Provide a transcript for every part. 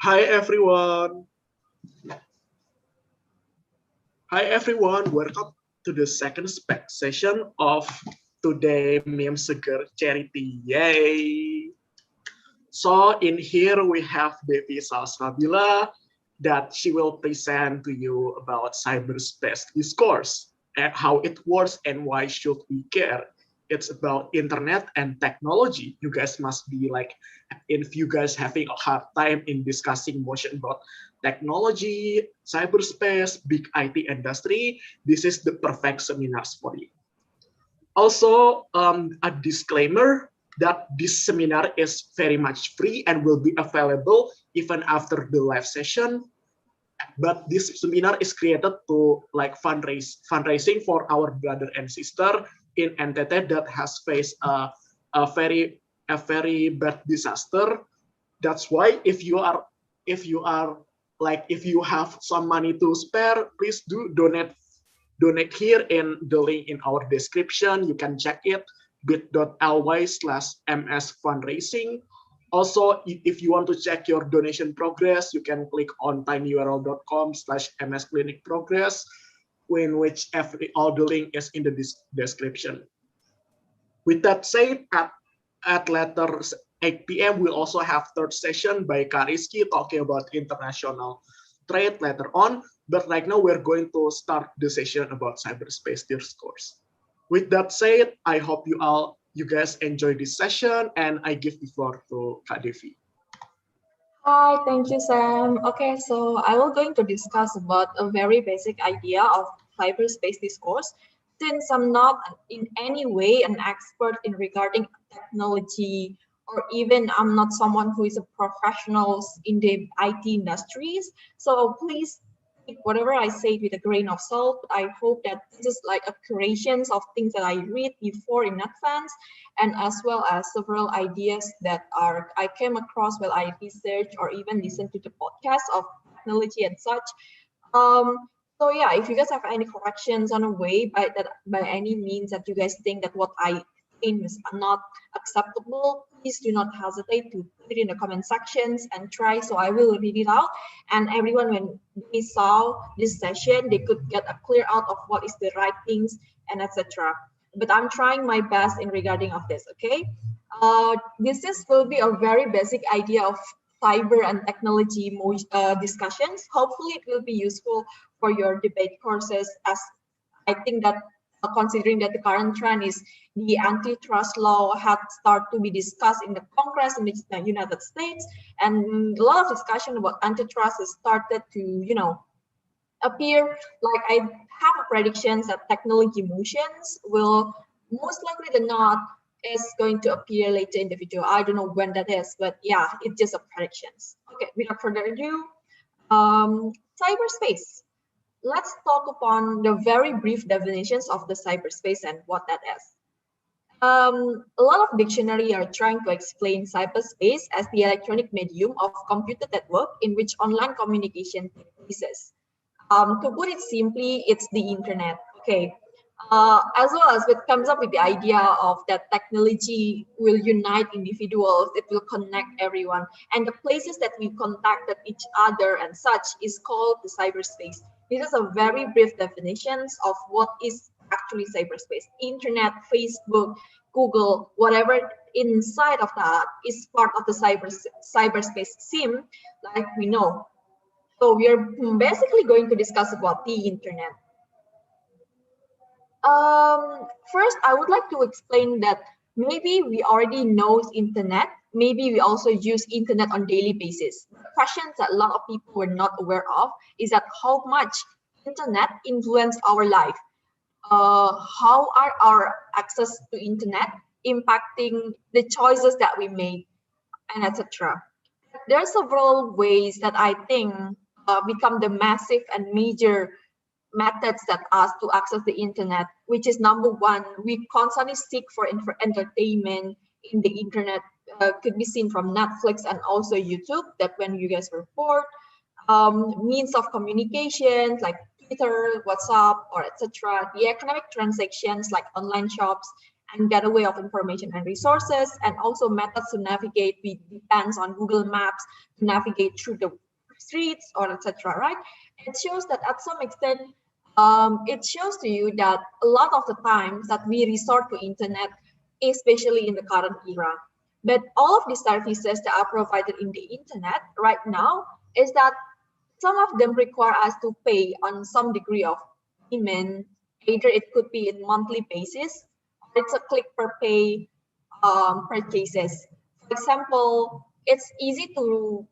Hi everyone. Welcome to the second spec session of today Meme Seger Charity. Yay! So in here we have Devi Salsabila that she will present to you about cyberspace discourse and how it works and why should we care. It's about internet and technology. You guys must be like, if you guys having a hard time in discussing motion about technology, cyberspace, big IT industry, this is the perfect seminars for you. Also, a disclaimer that this seminar is very much free and will be available even after the live session. But this seminar is created to like fundraising for our brother and sister in NTT that has faced a very bad disaster. That's why if you have some money to spare, please do donate here in the link in our description. You can check it, bit.ly/ms fundraising. Also, if you want to check your donation progress, you can click on tinyurl.com/ms clinic progress, in which all the link is in the description. With that said, at later 8 p.m., we'll also have third session by Kariski talking about international trade later on. But right now, we're going to start the session about cyberspace discourse. With that said, I hope you guys enjoy this session, and I give the floor to Kak Devi. Hi, thank you, Sam. Okay, so I will going to discuss about a very basic idea of cyberspace discourse. Since I'm not in any way an expert in regarding technology, or even I'm not someone who is a professional in the IT industries, so please take whatever I say with a grain of salt. I hope that this is like a creations of things that I read before in advance, and as well as several ideas that I came across while I research or even listen to the podcast of technology and such. So yeah, if you guys have any corrections on a way by any means that you guys think that what I think is not acceptable, please do not hesitate to put it in the comment sections and try. So I will read it out, and everyone when they saw this session, they could get a clear out of what is the right things and etc. But I'm trying my best in regarding of this. Okay, will be a very basic idea of cyber and technology discussions. Hopefully, it will be useful for your debate courses, as I think that considering that the current trend is the antitrust law had started to be discussed in the Congress in the United States, and a lot of discussion about antitrust has started to, appear. Like I have a predictions that technology motions will most likely than not is going to appear later in the video. I don't know when that is, but yeah, it's just a predictions. Okay, without further ado, cyberspace. Let's talk upon the very brief definitions of the cyberspace and what that is. A lot of dictionary are trying to explain cyberspace as the electronic medium of computer network in which online communication takes place. To put it simply, it's the internet. Okay. As well as it comes up with the idea of that technology will unite individuals, it will connect everyone, and the places that we contacted each other and such is called the cyberspace. This is a very brief definitions of what is actually cyberspace. Internet, Facebook, Google, whatever inside of that is part of the cyberspace SIM, like we know. So we are basically going to discuss about the internet. First, I would like to explain that maybe we already know internet. Maybe we also use internet on daily basis. The questions that a lot of people were not aware of is that how much internet influence our life. How are our access to internet impacting the choices that we make, and etc. There are several ways that I think become the massive and major methods that us to access the internet, which is number one, we constantly seek for entertainment in the internet. Could be seen from Netflix and also YouTube, that when you guys were bored, means of communication like Twitter, WhatsApp, or etc. The economic transactions like online shops and gateway of information and resources, and also methods to navigate. We depends on Google Maps to navigate through the streets or etc. Right? It shows that at some extent, it shows to you that a lot of the times that we resort to internet, especially in the current era. But all of these services that are provided in the internet right now is that some of them require us to pay on some degree of payment. Either it could be in monthly basis, or it's a click per pay purchases. For example, it's easy to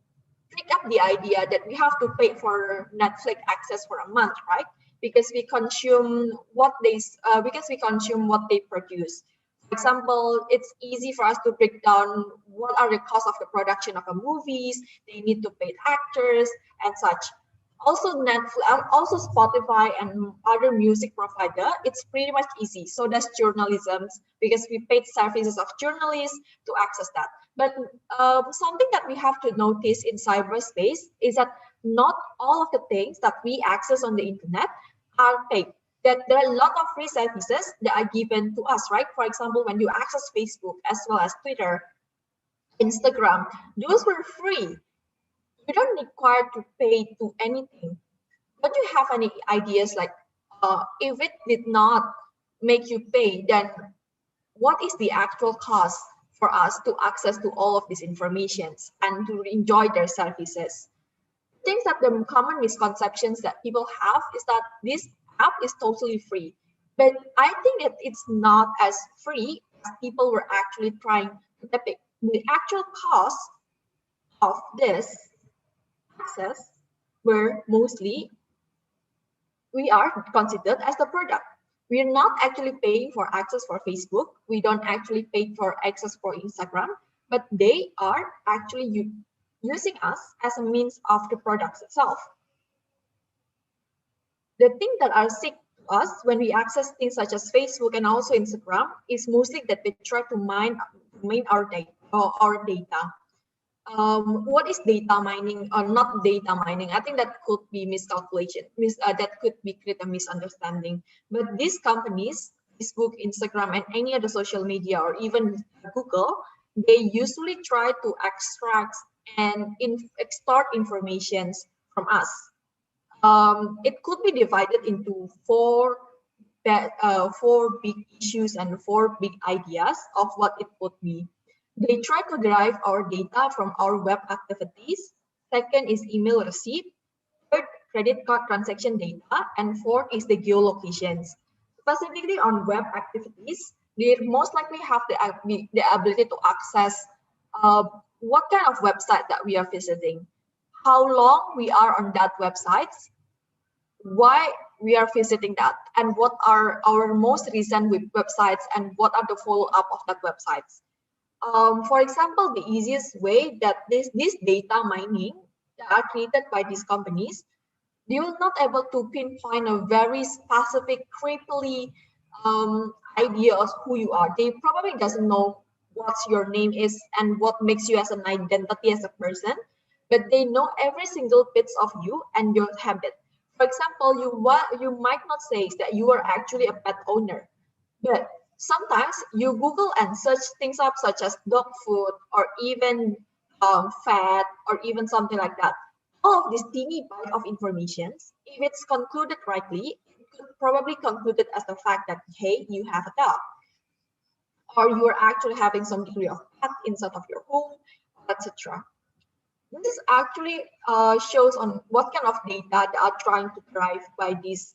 pick up the idea that we have to pay for Netflix access for a month, right? Because we consume because we consume what they produce. For example, it's easy for us to break down what are the costs of the production of a movies. They need to pay actors and such. Also Netflix, also Spotify and other music provider, it's pretty much easy. So does journalism, because we paid services of journalists to access that. But something that we have to notice in cyberspace is that not all of the things that we access on the internet are paid. That there are a lot of free services that are given to us, right? For example, when you access Facebook as well as Twitter, Instagram, those were free. You don't require to pay to anything. Don't you have any ideas like if it did not make you pay, then what is the actual cost for us to access to all of these informations and to enjoy their services? Things that the common misconceptions that people have is that this app is totally free. But I think it's not as free as people were actually trying to depict. The actual cost of this access were mostly we are considered as the product. We are not actually paying for access for Facebook. We don't actually pay for access for Instagram, but they are actually using us as a means of the products itself. The thing that are sick to us when we access things such as Facebook and also Instagram is mostly that they try to mine our data or our data. What is data mining or not data mining? I think that could be miscalculation. That could be create a misunderstanding. But these companies, Facebook, Instagram, and any other social media or even Google, they usually try to extract and extort informations from us. It could be divided into four big issues and four big ideas of what it could be. They try to derive our data from our web activities. Second is email receipt. Third, credit card transaction data. And fourth is the geolocations. Specifically on web activities, they most likely have the ability to access what kind of website that we are visiting, how long we are on that website, why we are visiting that, and what are our most recent websites and what are the follow-up of that websites. For example, the easiest way that this data mining that are created by these companies, they will not able to pinpoint a very specific, creepily idea of who you are. They probably doesn't know what your name is and what makes you as an identity as a person, but they know every single bits of you and your habit. For example, you might not say that you are actually a pet owner, but sometimes you Google and search things up such as dog food or even fat or even something like that. All of this teeny bite of information, if it's concluded rightly, it could probably concluded as the fact that, hey, you have a dog, or you are actually having some degree of pet inside of your home, etc. This actually shows on what kind of data they are trying to derive by these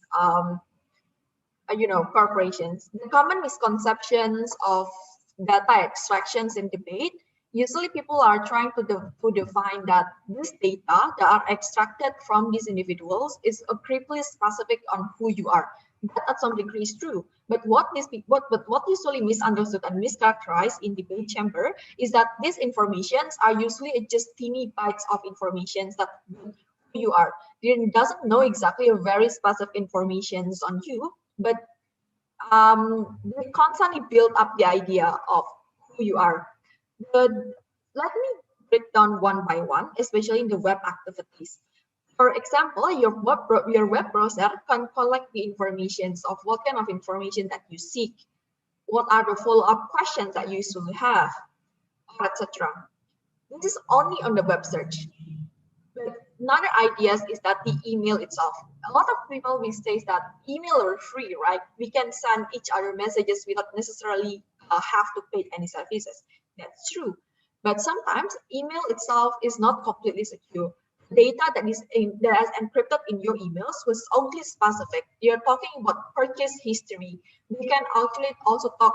corporations. The common misconceptions of data extractions in debate, usually people are trying to define that this data that are extracted from these individuals is creepily specific on who you are. That at some degree is true. But what usually misunderstood and mischaracterized in debate chamber is that these informations are usually just teeny bites of information that who you are. It doesn't know exactly a very specific informations on you, but they constantly build up the idea of who you are. Let me break down one by one, especially in the web activities. For example, your web browser can collect the information of what kind of information that you seek. What are the follow-up questions that you usually have, etc. This is only on the web search. But another idea is that the email itself. A lot of people will say that email are free, right? We can send each other messages without necessarily have to pay any services. That's true. But sometimes email itself is not completely secure. Data that is encrypted in your emails was only specific. You're talking about purchase history. We can actually also talk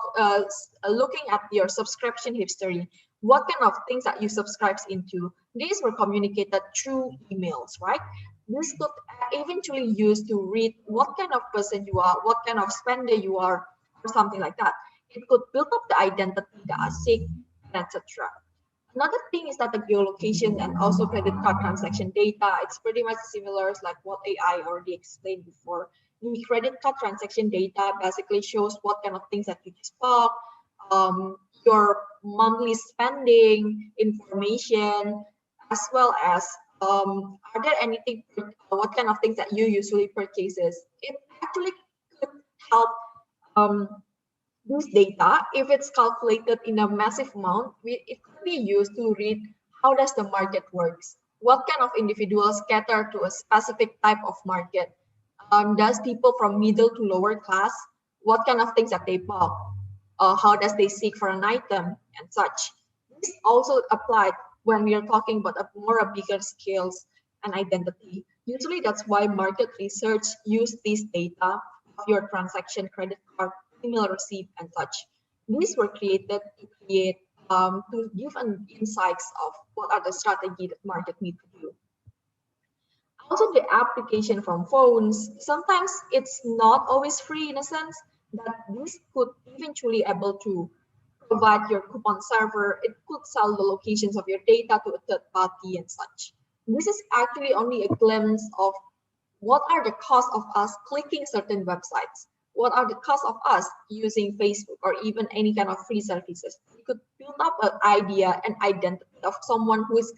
looking at your subscription history. What kind of things that you subscribe into? These were communicated through emails, right? This could eventually used to read what kind of person you are, what kind of spender you are, or something like that. It could build up the identity, the ASIC, etc. Another thing is that the geolocation and also credit card transaction data, it's pretty much similar like what AI already explained before. The credit card transaction data basically shows what kind of things that you just bought, your monthly spending information, as well as are there anything, what kind of things that you usually purchases. It actually could help this data, if it's calculated in a massive amount, it could be used to read how does the market works, what kind of individuals cater to a specific type of market. Does people from middle to lower class, what kind of things that they buy, how does they seek for an item and such. This also applied when we are talking about a bigger scales and identity. Usually that's why market research use this data of your transaction, credit card, email receipt, and such. These were created to create to give an insights of what are the strategy that market need to do. Also, the application from phones, sometimes it's not always free in a sense that this could eventually able to provide your coupon server. It could sell the locations of your data to a third party and such. This is actually only a glimpse of what are the costs of us clicking certain websites. What are the costs of us using Facebook or even any kind of free services? You could build up an idea and identity of someone who is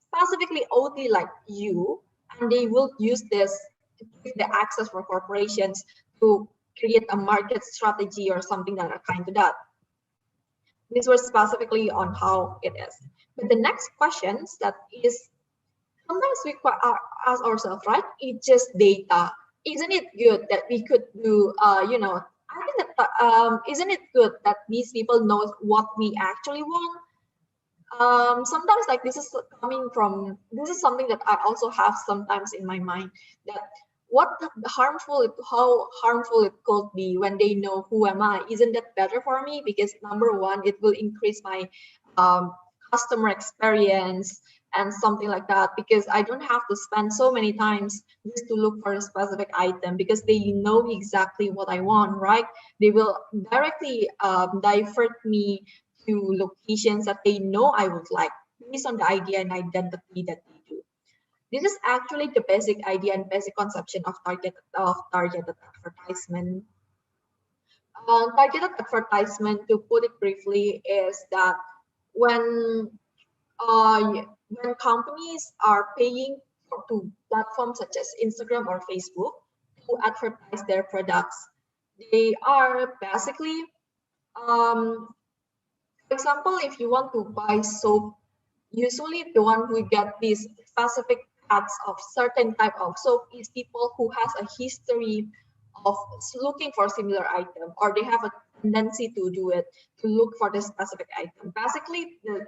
specifically only like you, and they will use this to give the access for corporations to create a market strategy or something that are kind of that. This was specifically on how it is. But the next questions that is sometimes we ask ourselves, right? It's just data. Isn't it good that we could do, I think that, isn't it good that these people know what we actually want? Sometimes like this is something that I also have sometimes in my mind, that how harmful it could be when they know who am I. Isn't that better for me? Because number one, it will increase my customer experience and something like that, because I don't have to spend so many times just to look for a specific item, because they know exactly what I want, right? They will directly divert me to locations that they know I would like, based on the idea and identity that they do. This is actually the basic idea and basic conception of targeted advertisement. Targeted advertisement, to put it briefly, is that when companies are paying to platforms such as Instagram or Facebook to advertise their products, they are basically, for example, if you want to buy soap, usually the one who get these specific ads of certain type of soap is people who has a history of looking for similar item, or they have a tendency to do it, to look for the specific item. Basically, the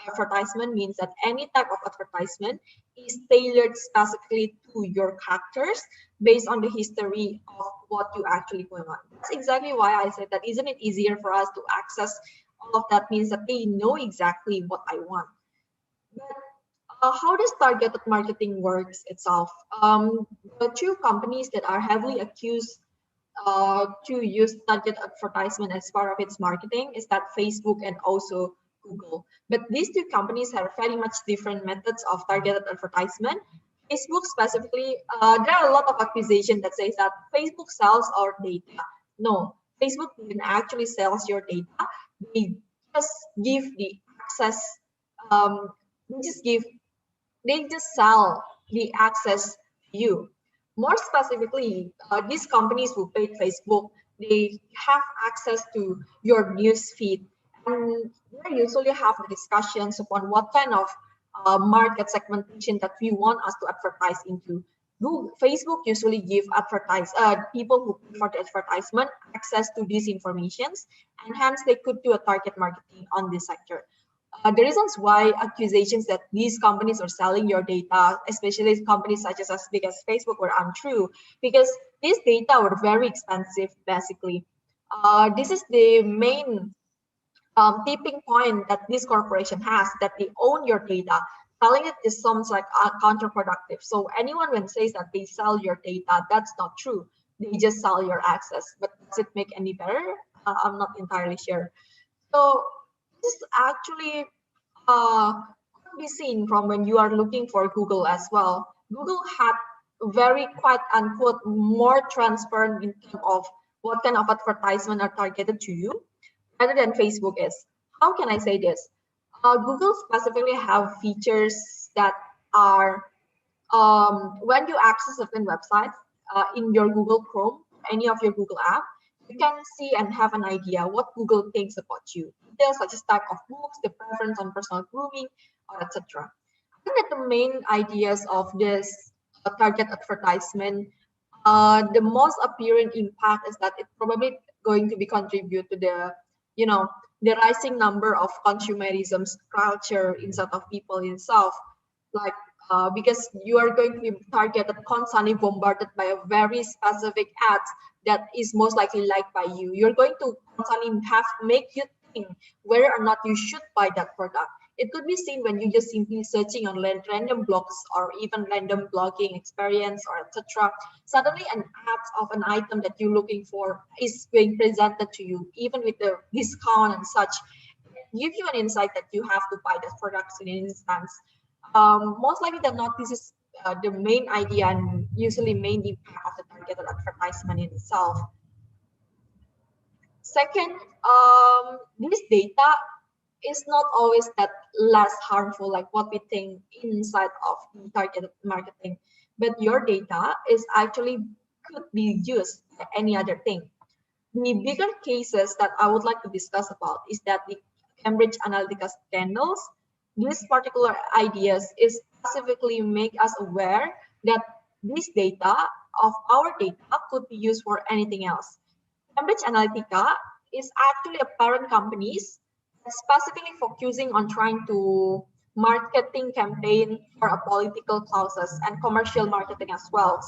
advertisement means that any type of advertisement is tailored specifically to your characters based on the history of what you actually going on. That's exactly why I said that isn't it easier for us to access all of that, means that they know exactly what I want. But how does targeted marketing works itself? The two companies that are heavily accused to use targeted advertisement as part of its marketing is that Facebook and also Google. But these two companies have very much different methods of targeted advertisement. Facebook specifically, there are a lot of accusations that says that Facebook sells our data. No, Facebook didn't actually sell your data. They just give the access. They just sell the access to you. More specifically, these companies who paid Facebook, they have access to your news feed, and they usually have the discussions upon what kind of market segmentation that we want us to advertise into. Facebook usually give people who pay for the advertisement access to these informations, and hence they could do a target marketing on this sector. The reasons why accusations that these companies are selling your data, especially companies such as big as Facebook, were untrue, because these data were very expensive, basically. This is the main tipping point that this corporation has, that they own your data. Selling it is sounds like counterproductive. So anyone when says that they sell your data, that's not true. They just sell your access. But does it make any better? I'm not entirely sure. So this actually could be seen from when you are looking for Google as well. Google had very quite unquote more transparent in terms of what kind of advertisement are targeted to you rather than Facebook is. How can I say this? Google specifically have features that are when you access certain websites in your Google Chrome, any of your Google app, you can see and have an idea what Google thinks about you. Details such as type of books, the preference on personal grooming, or etc. I think that the main ideas of this target advertisement, the most apparent impact is that it's probably going to be contribute to the, you know, the rising number of consumerism culture inside of people itself, like because you are going to be targeted constantly bombarded by a very specific ads that is most likely liked by you. You're going to constantly have make you think whether or not you should buy that product. It could be seen when you just simply searching on random blogs or even random blogging experience or etc. Suddenly an ad of an item that you're looking for is being presented to you, even with the discount and such. Give you an insight that you have to buy that product in an instance. Most likely than not, this is the main idea and usually main impact of the targeted advertisement in itself. Second, this data is not always that less harmful like what we think inside of the targeted marketing, but your data is actually could be used for any other thing. The bigger cases that I would like to discuss about is that the Cambridge Analytica scandals. These particular ideas is specifically make us aware that this data of our data could be used for anything else. Cambridge Analytica is actually a parent company specifically focusing on trying to marketing campaign for a political causes and commercial marketing as well.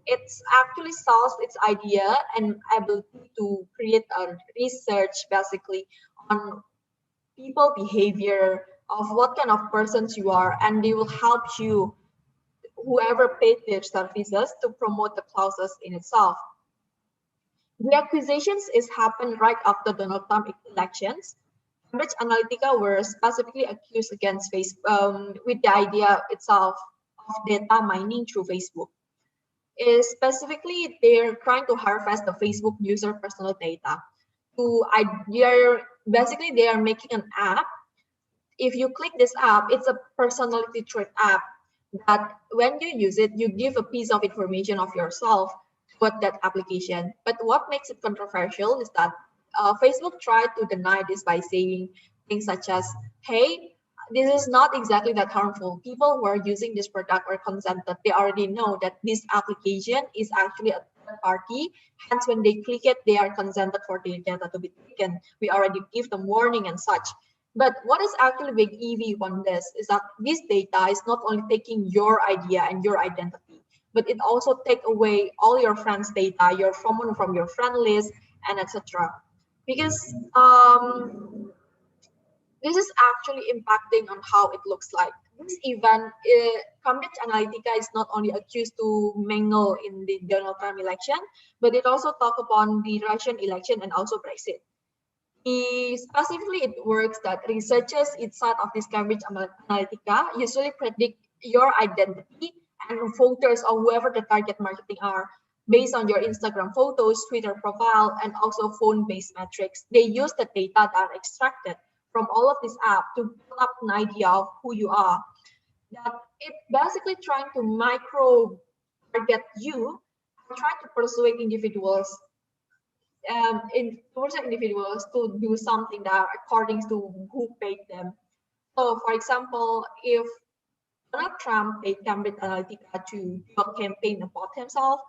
It's actually sells its idea and ability to create a research basically on people behavior of what kind of persons you are, and they will help you whoever paid their services to promote the clauses in itself. The accusations is happened right after Donald Trump elections. Cambridge Analytica were specifically accused against Facebook with the idea itself of data mining through Facebook. Is specifically they're trying to harvest the Facebook user personal data. They are making an app. If you click this app, it's a personality trait app that when you use it, you give a piece of information of yourself to that application. But what makes it controversial is that Facebook tried to deny this by saying things such as, hey, this is not exactly that harmful. People who are using this product are consented. They already know that this application is actually a third party. Hence, when they click it, they are consented for their data to be taken. We already give them warning and such. But what is actually big EV on this is that this data is not only taking your idea and your identity, but it also take away all your friends' data, your from your friend list, and etc. Because this is actually impacting on how it looks like. This event, Cambridge Analytica is not only accused to mingle in the Donald Trump election, but it also talk upon the Russian election and also Brexit. Specifically, it works that researchers inside of this Cambridge Analytica usually predict your identity and voters or whoever the target marketing are based on your Instagram photos, Twitter profile, and also phone-based metrics. They use the data that are extracted from all of this app to build up an idea of who you are. That it basically trying to micro target you and try to persuade individuals towards individuals to do something that according to who paid them. So, for example, if Donald Trump paid Cambridge Analytica to do a campaign about himself,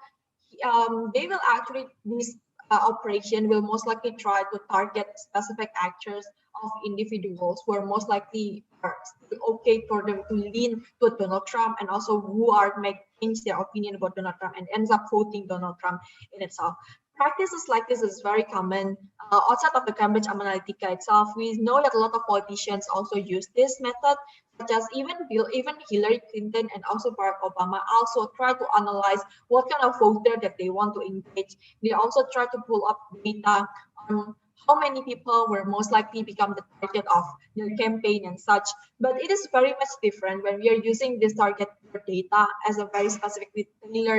they will actually, this operation will most likely try to target specific actors of individuals who are most likely are still okay for them to lean to Donald Trump, and also who are make change their opinion about Donald Trump and ends up voting Donald Trump in itself. Practices like this is very common outside of the Cambridge Analytica itself. We know that a lot of politicians also use this method, such as even Hillary Clinton and also Barack Obama also try to analyze what kind of voter that they want to engage. They also try to pull up data on how many people will most likely become the target of their campaign and such. But it is very much different when we are using this target data as a very specifically tailor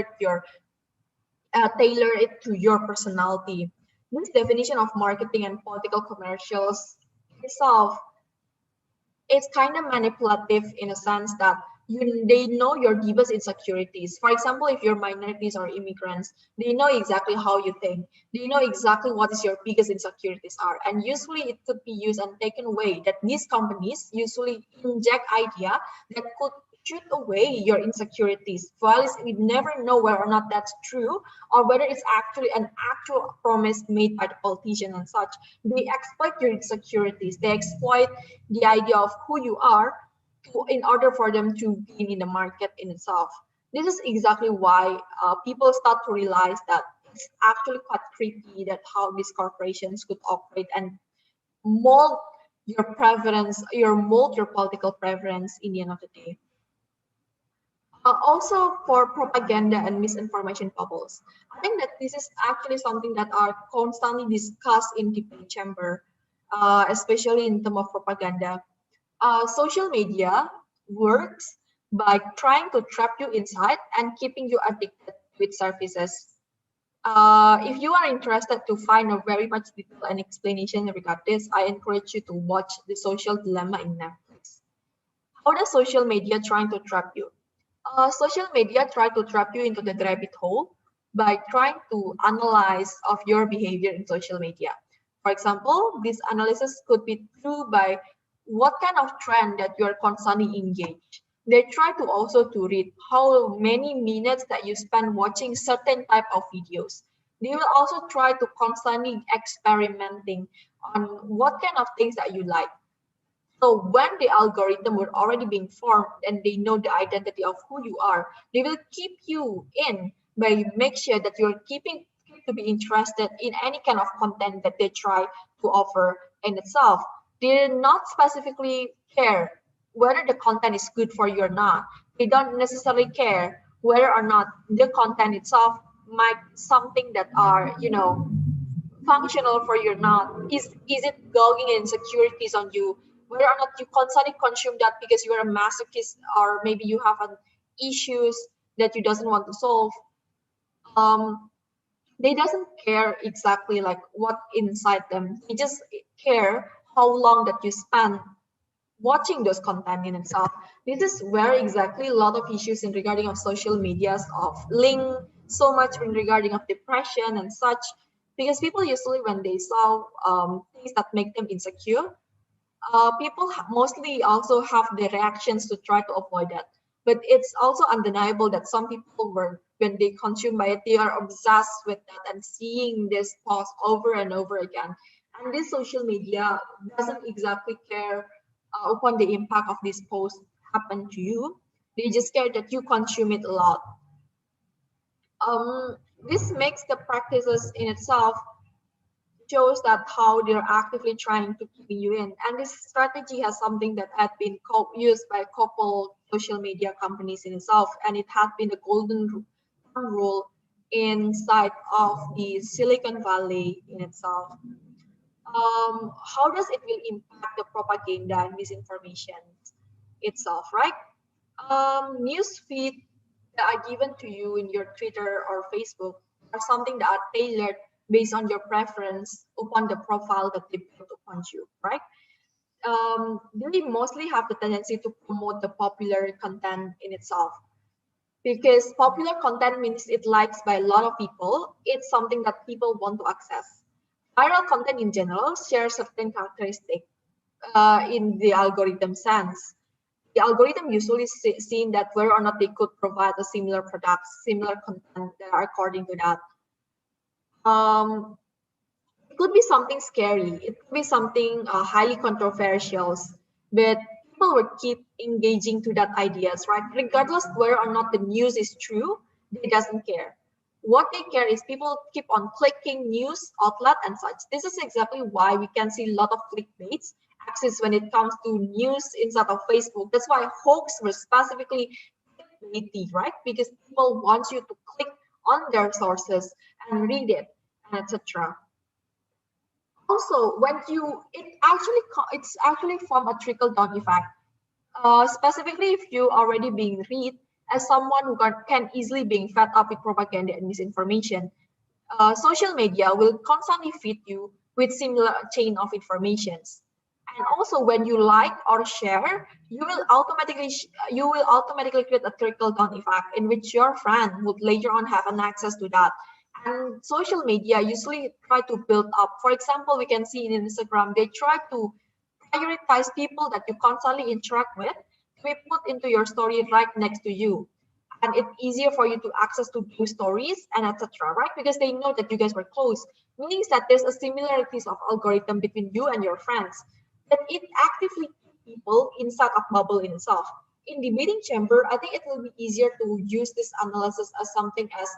it to your personality. This definition of marketing and political commercials itself, it's kind of manipulative in a sense that they know your deepest insecurities. For example, if you're minorities or immigrants, they know exactly how you think. They know exactly what is your biggest insecurities are, and usually it could be used and taken away. That these companies usually inject idea that could shoot away your insecurities. While we never know whether or not that's true, or whether it's actually an actual promise made by the politician and such. They exploit your insecurities. They exploit the idea of who you are in order for them to gain in the market in itself. This is exactly why people start to realize that it's actually quite creepy that how these corporations could operate and mold your preference, mold your political preference in the end of the day. Also for propaganda and misinformation bubbles. I think that this is actually something that are constantly discussed in debate chamber, especially in terms of propaganda. Social media works by trying to trap you inside and keeping you addicted to its services. If you are interested to find a very much detail and explanation regarding this, I encourage you to watch The Social Dilemma in Netflix. How does social media trying to trap you? Social media try to trap you into the rabbit hole by trying to analyze of your behavior in social media. For example, this analysis could be through by what kind of trend that you are constantly engaged. They try to also to read how many minutes that you spend watching certain type of videos. They will also try to constantly experimenting on what kind of things that you like. So when the algorithm were already being formed and they know the identity of who you are, they will keep you in by make sure that you're keeping to be interested in any kind of content that they try to offer in itself. They do not specifically care whether the content is good for you or not. They don't necessarily care whether or not the content itself might something that are, functional for you or not. Is it building insecurities on you? Whether or not you constantly consume that because you are a masochist, or maybe you have an issues that you doesn't want to solve. They doesn't care exactly like what inside them. They just care how long that you spend watching those content in itself. This is where exactly a lot of issues in regarding of social medias of link so much in regarding of depression and such, because people usually when they saw things that make them insecure, people mostly also have the reactions to try to avoid that. But it's also undeniable that some people were, when they consume by it, they are obsessed with that and seeing this post over and over again. And this social media doesn't exactly care upon the impact of this post happen to you. They just care that you consume it a lot. This makes the practices in itself shows that how they're actively trying to keep you in. And this strategy has something that had been used by a couple social media companies in itself, and it had been the golden rule inside of the Silicon Valley in itself. How does it will impact the propaganda and misinformation itself, right? News feed that are given to you in your Twitter or Facebook are something that are tailored based on your preference upon the profile that they built upon you, right? They mostly have the tendency to promote the popular content in itself, because popular content means it likes by a lot of people. It's something that people want to access. Viral content in general shares certain characteristics in the algorithm sense. The algorithm usually seen that whether or not they could provide a similar products, similar content that are according to that. It could be something scary. It could be something highly controversial, but people will keep engaging to that ideas, right? Regardless whether or not the news is true, they doesn't care. What they care is people keep on clicking news outlet and such. This is exactly why we can see a lot of clickbaits access when it comes to news inside of Facebook. That's why hoax were specifically clickbaity, right? Because people want you to click on their sources and read it, and etc. Also, when you it's actually from a trickle down effect. Specifically, if you already being read as someone who can easily being fed up with propaganda and misinformation, social media will constantly feed you with similar chain of informations. And also, when you like or share, you will automatically create a trickle down effect in which your friend would later on have an access to that. And social media usually try to build up. For example, we can see in Instagram they try to prioritize people that you constantly interact with to be put into your story right next to you, and it's easier for you to access to those stories and etc., right? Because they know that you guys were close, meaning that there's a similarities of algorithm between you and your friends, that it actively keeps people inside of bubble in itself. In the meeting chamber, I think it will be easier to use this analysis as something as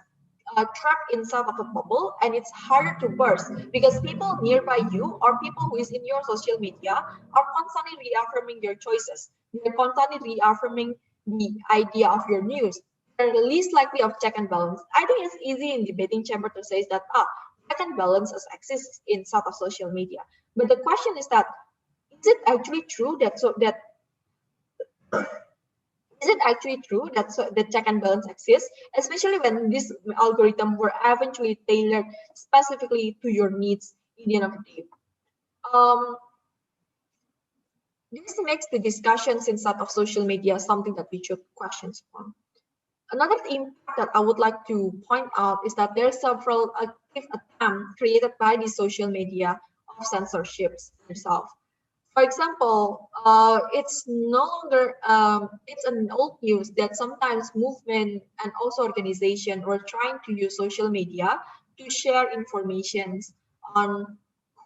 trapped inside of a bubble, and it's harder to burst because people nearby you or people who is in your social media are constantly reaffirming your choices. They're constantly reaffirming the idea of your news. They're the least likely of check and balance. I think it's easy in debating chamber to say that check and balance exists inside of social media. But the question is that is it actually true that is it actually true that the check and balance exists, especially when these algorithms were eventually tailored specifically to your needs in the end of the day? Um, this makes the discussions inside of social media something that we should question upon. Another impact that I would like to point out is that there are several active attempts created by the social media of censorships themselves. For example, it's no longer it's an old news that sometimes movement and also organization were trying to use social media to share information on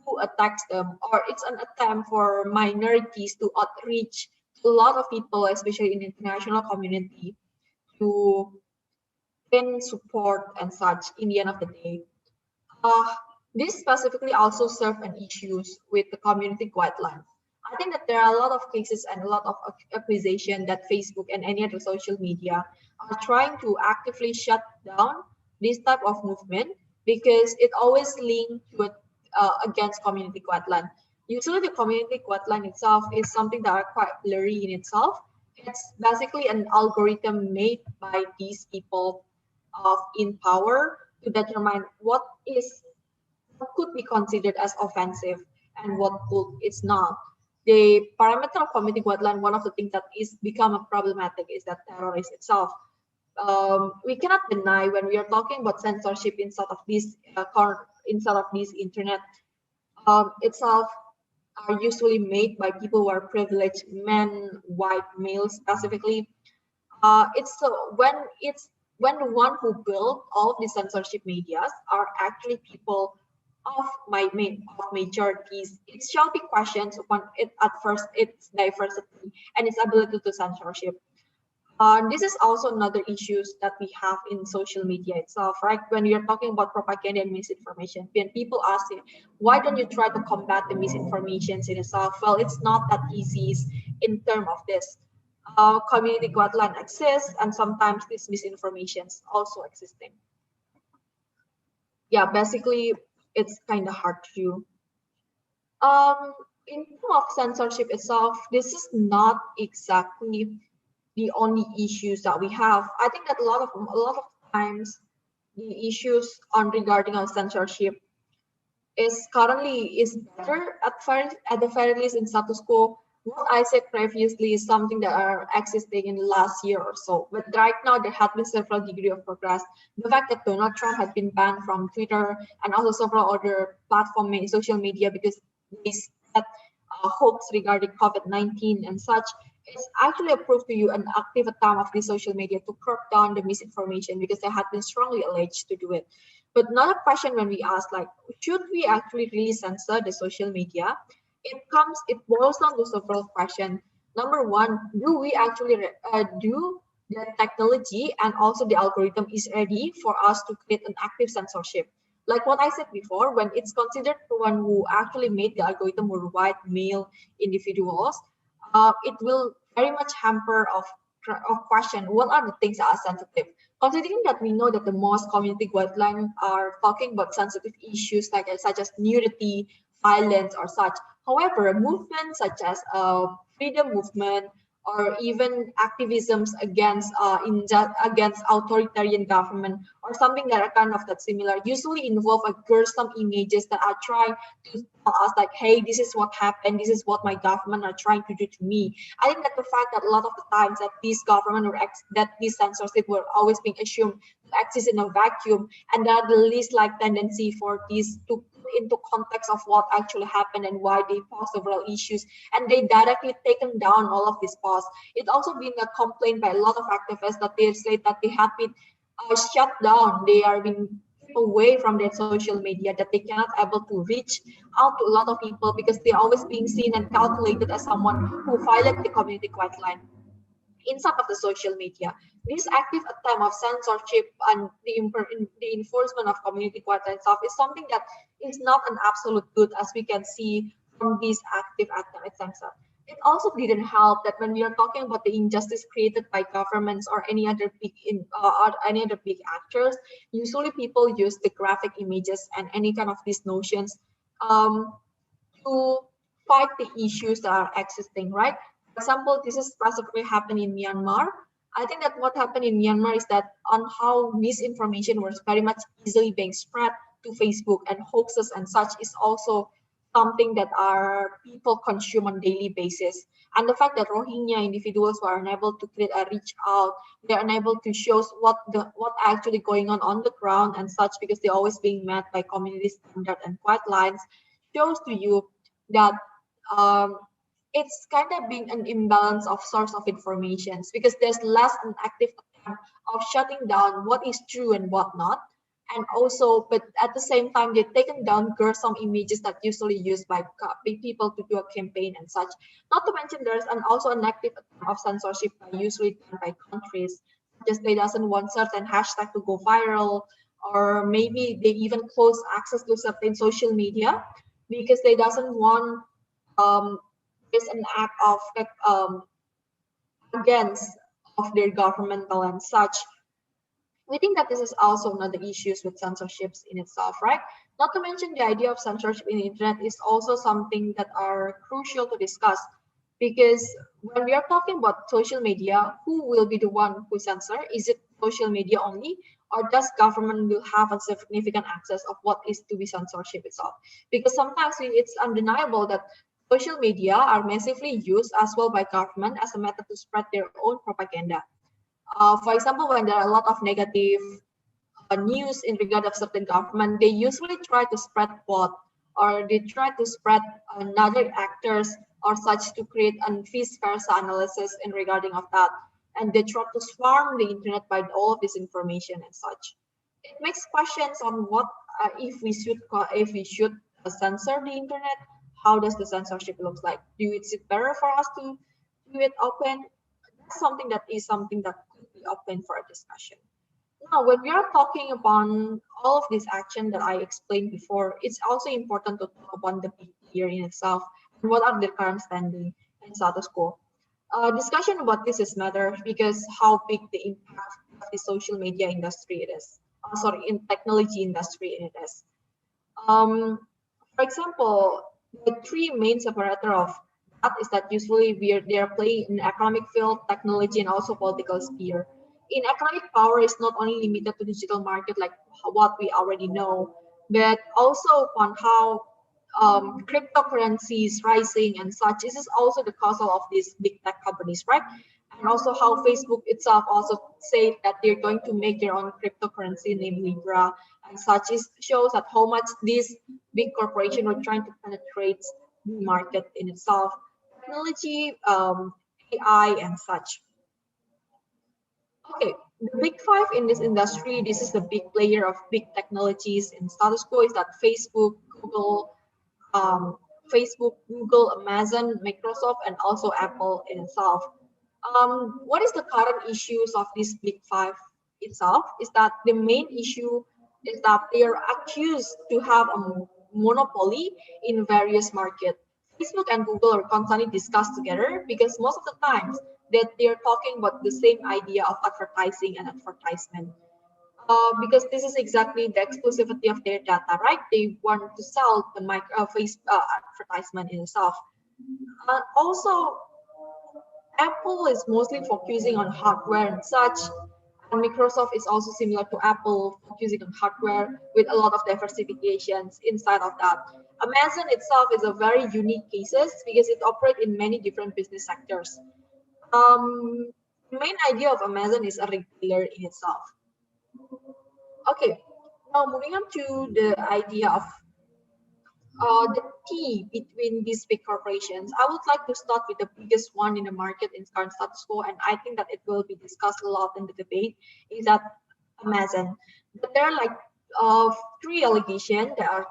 who attacks them, or it's an attempt for minorities to outreach to a lot of people, especially in the international community, to gain support and such in the end of the day. Uh, this specifically also serve an issues with the community guidelines. I think that there are a lot of cases and a lot of accusation that Facebook and any other social media are trying to actively shut down this type of movement because it always linked to it against community guideline. Usually the community guideline itself is something that are quite blurry in itself. It's basically an algorithm made by these people of in power to determine what could be considered as offensive and what could it's not. The parameter of community guideline, one of the things that is become a problematic is that terrorism itself. We cannot deny when we are talking about censorship inside of this inside of this internet itself are usually made by people who are privileged men, white males specifically. It's when the one who built all of the censorship medias are actually people of of majorities. It shall be questioned upon it at first its diversity and its ability to censorship. This is also another issues that we have in social media itself, right? When you're talking about propaganda and misinformation, when people ask you, why don't you try to combat the misinformation in itself? Well, it's not that easy in terms of this. Community guideline exists, and sometimes this misinformation is also existing. Yeah, basically, it's kind of hard to do. In terms of censorship itself, this is not exactly the only issues that we have. I think that a lot of times the issues on regarding on censorship is currently is better at the very least in status quo, what I said previously is something that are existing in the last year or so. But right now, there has been several degree of progress. The fact that Donald Trump had been banned from Twitter and also several other platform social media because they said hoax regarding COVID-19 and such, is actually a proof to you an active attempt of the social media to curb down the misinformation because they had been strongly alleged to do it. But another question when we ask, like, should we actually really censor the social media? It boils down to several questions. Number one, do we actually do the technology and also the algorithm is ready for us to create an active censorship? Like what I said before, when it's considered the one who actually made the algorithm were white male individuals, it will very much hamper of question what are the things that are sensitive. Considering that we know that the most community guidelines are talking about sensitive issues like such as nudity, violence, or such. However, movements such as freedom movement or even activisms against authoritarian government or something that are kind of that similar usually involve a gruesome images that are trying to tell us like, hey, this is what happened, this is what my government are trying to do to me. I think that the fact that a lot of the times that these government or that these censorship were always being assumed to exist in a vacuum, and that the least like tendency for these to into context of what actually happened and why they pose several issues, and they directly taken down all of these posts. It's also been a complaint by a lot of activists that they say that they have been shut down. They are being away from their social media, that they cannot able to reach out to a lot of people because they're always being seen and calculated as someone who violated the community guideline inside of the social media. This active attempt of censorship and the enforcement of community guidelines stuff is something that is not an absolute good, as we can see from this active attempt at censor. It also didn't help that when we are talking about the injustice created by governments or any other big actors, usually people use the graphic images and any kind of these notions um, to fight the issues that are existing, right? For example, this is specifically happened in Myanmar. I think that what happened in Myanmar is that on how misinformation was very much easily being spread to Facebook and hoaxes and such is also something that our people consume on daily basis. And the fact that Rohingya individuals were unable to create a reach out, they're unable to show what actually going on the ground and such because they're always being met by community standard and guidelines, shows to you that um, it's kind of being an imbalance of source of informations because there's less an active attempt of shutting down what is true and what not. And also, but at the same time, they've taken down gruesome images that usually used by people to do a campaign and such. Not to mention, there's also an active attempt of censorship usually done by countries, just they doesn't want certain hashtag to go viral, or maybe they even close access to certain social media because they doesn't want there's an act of against of their governmental and such. We think that this is also one of the issues with censorships in itself, right? Not to mention the idea of censorship in the internet is also something that are crucial to discuss because when we are talking about social media, who will be the one who censor? Is it social media only, or does government will have a significant access of what is to be censorship itself? Because sometimes it's undeniable that social media are massively used as well by government as a method to spread their own propaganda. For example, when there are a lot of negative news in regard of certain government, they usually try to spread bot or they try to spread another actors or such to create an vice versa analysis in regarding of that. And they try to swarm the internet by all of this information and such. It makes questions on what if we should censor the internet. How does the censorship looks like? Is it better for us to do it open? That's something that could be open for a discussion. Now, when we are talking about all of this action that I explained before, it's also important to talk about the behavior in itself and what are the current standing and status quo. Discussion about this is matter because how big the impact of the social media industry it is. In technology industry it is. For example, the three main separator of that is that usually they are playing in economic field, technology, and also political sphere. In economic power is not only limited to digital market like what we already know, but also on how cryptocurrencies rising and such. This is also the cause of these big tech companies, right? And also how Facebook itself also said that they're going to make their own cryptocurrency named Libra and such. It shows that how much these big corporations were trying to penetrate the market in itself, technology, AI and such. Okay, the big five in this industry, this is the big player of big technologies in status quo is that um, Facebook, Google, Amazon, Microsoft, and also Apple in itself. What is the current issues of these big five itself? Is that the main issue is that they are accused to have a monopoly in various markets. Facebook and Google are constantly discussed together because most of the times that they're talking about the same idea of advertising and advertisement. Because this is exactly the exclusivity of their data, right? They want to sell the face advertisement in itself. Also, Apple is mostly focusing on hardware and such, and Microsoft is also similar to Apple, focusing on hardware with a lot of diversifications inside of that. Amazon itself is a very unique cases because it operates in many different business sectors. The main idea of Amazon is a retailer in itself. Okay, now moving on to the idea of the key between these big corporations. I would like to start with the biggest one in the market in current status quo, and I think that it will be discussed a lot in the debate, is that Amazon. But there are like three allegations that are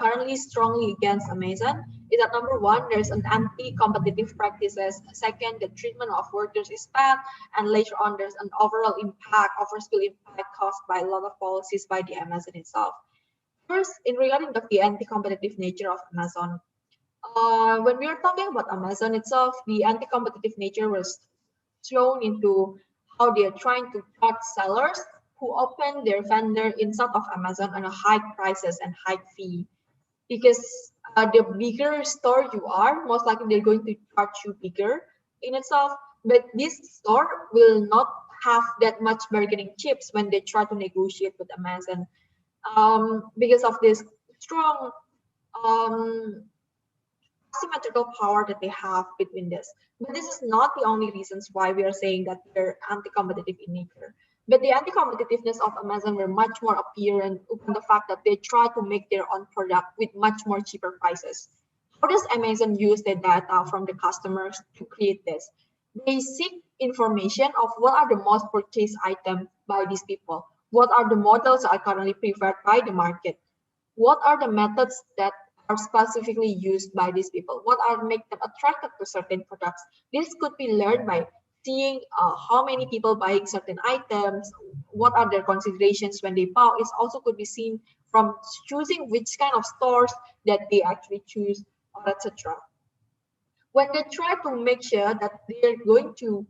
currently strongly against Amazon. Is that number one, there's an anti-competitive practices. Second, the treatment of workers is bad, and later on, there's an overall impact, overspill impact caused by a lot of policies by the Amazon itself. First, in regarding the anti-competitive nature of Amazon, when we are talking about Amazon itself, the anti-competitive nature was shown into how they are trying to charge sellers who open their vendor inside of Amazon on a high prices and high fee. Because the bigger store you are, most likely they're going to charge you bigger in itself. But this store will not have that much bargaining chips when they try to negotiate with Amazon, because of this strong um, asymmetrical power that they have between this. But this is not the only reasons why we are saying that they're anti-competitive in nature. But the anti-competitiveness of Amazon were much more apparent upon the fact that they try to make their own product with much more cheaper prices. How does Amazon use the data from the customers to create this? They seek information of what are the most purchased items by these people. What are the models that are currently preferred by the market? What are the methods that are specifically used by these people? What are make them attracted to certain products? This could be learned by seeing how many people buying certain items, what are their considerations when they buy. It also could be seen from choosing which kind of stores that they actually choose, or etc. When they try to make sure that they're going to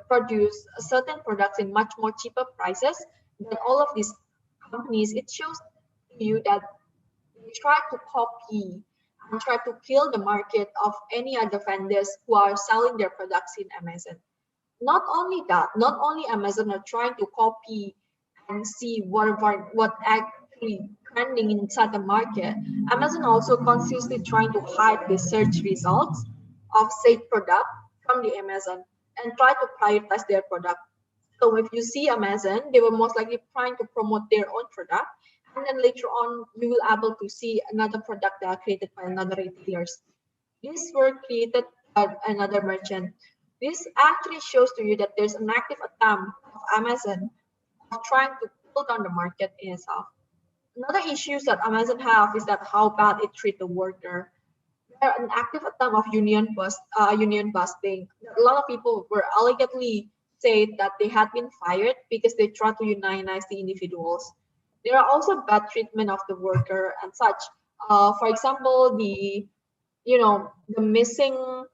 produce certain products in much more cheaper prices than all of these companies, it shows to you that they try to copy and try to kill the market of any other vendors who are selling their products in Amazon. Not only that, not only Amazon are trying to copy and see what actually trending inside the market. Amazon also consistently trying to hide the search results of said product from the Amazon and try to prioritize their product. So if you see Amazon, they were most likely trying to promote their own product, and then later on you will able to see another product that are created by another retailers. These were created by another merchant. This actually shows to you that there's an active attempt of Amazon of trying to pull down the market in itself. Another issues that Amazon have is that how bad it treat the worker. There are an active attempt of union busting. A lot of people were allegedly said that they had been fired because they tried to unionize the individuals. There are also bad treatment of the worker and such. For example, you know the missing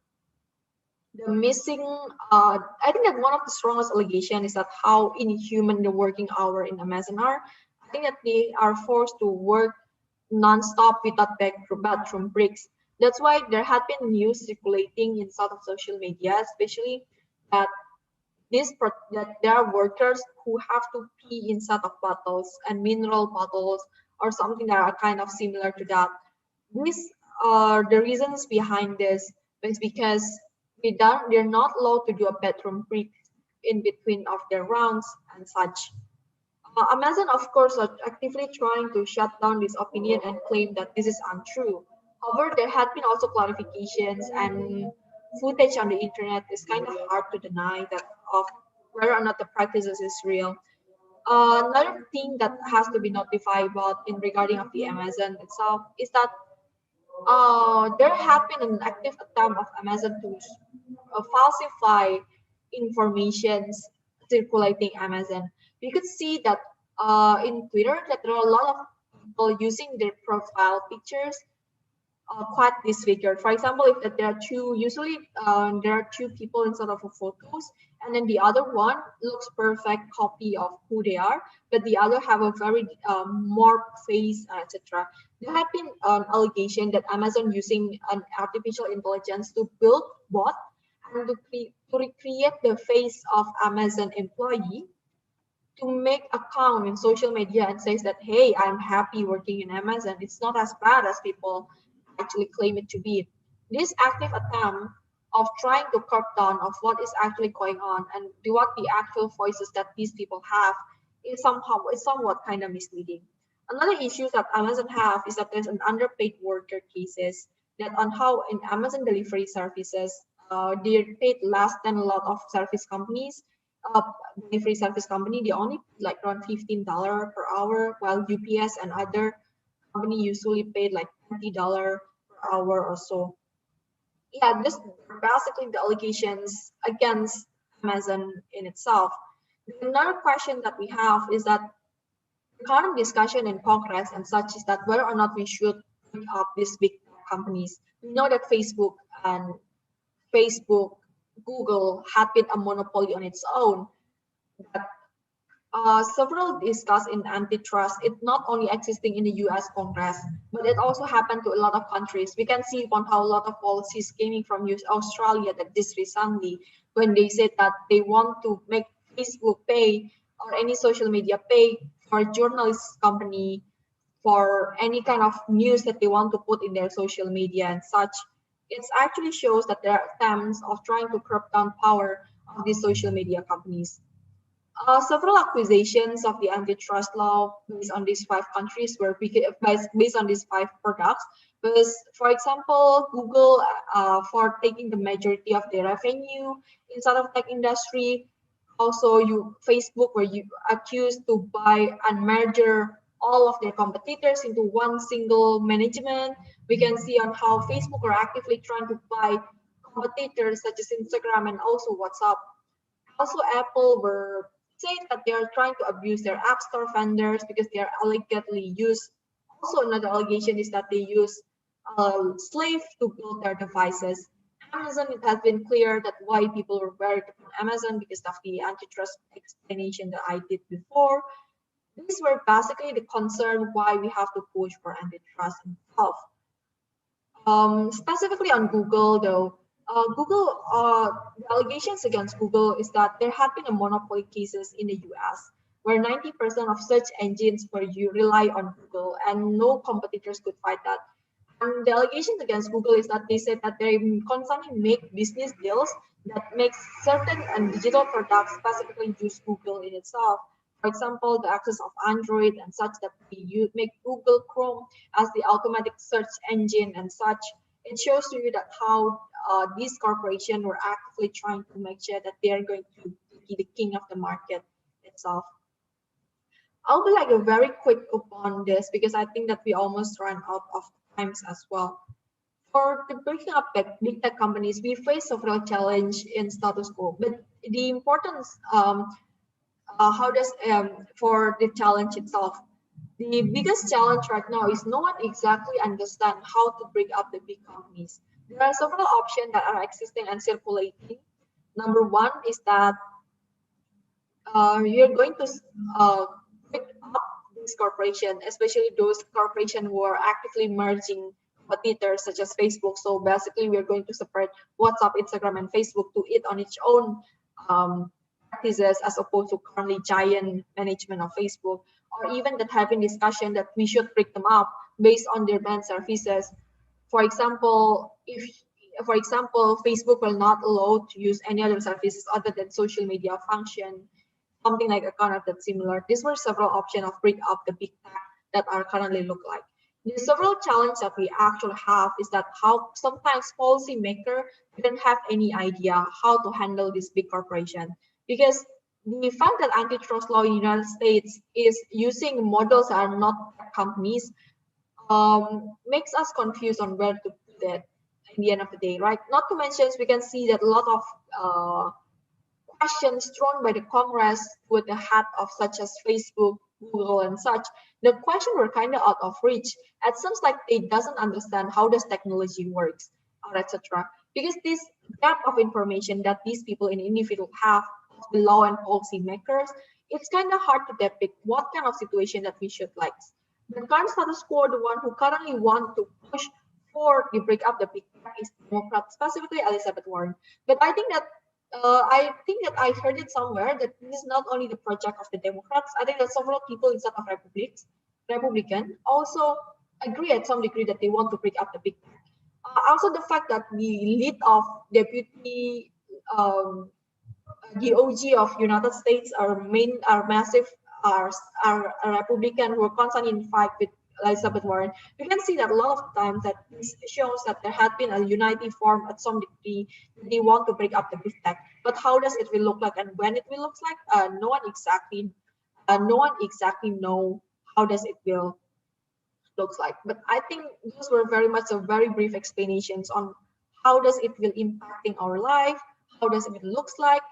I think that one of the strongest allegation is that how inhuman the working hour in Amazon are. I think that they are forced to work non-stop without bathroom breaks. That's why there had been news circulating in sort of social media, especially that that there are workers who have to pee inside of bottles and mineral bottles or something that are kind of similar to that. These are the reasons behind this is because they're not allowed to do a bedroom break in between of their rounds and such. Amazon, of course, are actively trying to shut down this opinion and claim that this is untrue. However, there had been also clarifications and footage on the internet is kind of hard to deny that of whether or not the practices is real. Another thing that has to be notified about in regarding of the Amazon itself is that there have been an active attempt of Amazon to falsify informations circulating Amazon. We could see that in Twitter that there are a lot of people using their profile pictures quite disfigured. For example, if there are two, usually there are two people instead of a photos, and then the other one looks perfect copy of who they are, but the other have a very more face, etc. There have been an allegation that Amazon using an artificial intelligence to build bot and to recreate the face of Amazon employee to make account in social media and says that, hey, I'm happy working in Amazon. It's not as bad as people actually claim it to be. This active attempt of trying to curb down of what is actually going on and what the actual voices that these people have is somewhat kind of misleading. Another issue that Amazon have is that there's an underpaid worker cases that on how in Amazon delivery services, they're paid less than a lot of service companies. Uh, Delivery service company, they only like around $15 per hour, while UPS and other company usually paid like $20 per hour or so. Yeah, this basically the allegations against Amazon in itself. Another question that we have is that the current discussion in Congress and such is that whether or not we should pick up these big companies. We know that Facebook, Google had been a monopoly on its own. But several discussed in antitrust, it not only existing in the US Congress, but it also happened to a lot of countries. We can see on how a lot of policies came from Australia that this recently, when they said that they want to make Facebook pay or any social media pay for journalist company for any kind of news that they want to put in their social media and such. It actually shows that there are attempts of trying to curb down power of these social media companies. Several accusations of the antitrust law based on these five countries were based on these five products. Because, for example, Google for taking the majority of their revenue inside of tech industry. Also, Facebook were you accused to buy and merger all of their competitors into one single management. We can see on how Facebook are actively trying to buy competitors such as Instagram and also WhatsApp. Also, Apple were saying that they are trying to abuse their App Store vendors because they are allegedly used. Also, another allegation is that they use slave to build their devices. Amazon, it has been clear that why people were worried about Amazon because of the antitrust explanation that I did before. These were basically the concern why we have to push for antitrust itself. Specifically on Google, though, the allegations against Google is that there have been a monopoly cases in the US where 90% of search engines for you rely on Google and no competitors could fight that. And the allegations against Google is that they said that they constantly make business deals that makes certain and digital products specifically use Google in itself. For example, the access of Android and such that we make Google Chrome as the automatic search engine and such. It shows to you that how these corporations were actively trying to make sure that they are going to be the king of the market itself. I'll be like a very quick upon this because I think that we almost ran out of times as well. For the breaking up big tech companies, we face several challenges in status quo, but the importance how does for the challenge itself, the biggest challenge right now is no one exactly understand how to break up the big companies. There are several options that are existing and circulating. Number one is that you're going to break up this corporation, especially those corporations who are actively merging competitors such as Facebook. So basically, we're going to separate WhatsApp, Instagram, and Facebook to eat on its own practices as opposed to currently giant management of Facebook, or even that having discussion that we should break them up based on their banned services. For example, Facebook will not allow to use any other services other than social media function, something like a kind of that similar. These were several options of break up the big tech that are currently look like. The several challenges that we actually have is that how sometimes policymakers didn't have any idea how to handle this big corporation, because the fact that antitrust law in the United States is using models that are not companies makes us confused on where to put it at the end of the day, right? Not to mention, we can see that a lot of questions thrown by the Congress with the head of such as Facebook, Google, and such, the questions were kind of out of reach. It seems like they doesn't understand how does technology works, or etc. Because this gap of information that these people in individual have, the law and policy makers, it's kind of hard to depict what kind of situation that we should like. The current status quo, the one who currently want to push for the break up the big tech is Democrat, specifically Elizabeth Warren. But I think that I heard it somewhere that this is not only the project of the Democrats. I think that several people inside of Republican also agree at some degree that they want to break up the big tech. Also, the fact that the lead of deputy DOG of United States are massive are a Republican who are constantly in fight with Elizabeth Warren. You can see that a lot of times that this shows that there has been a unity formed at some degree. They want to break up the big tech, but how does it will look like and when it will look like? No one exactly know how does it will looks like. But I think those were very much a very brief explanations on how does it will impacting our life, how does it looks like,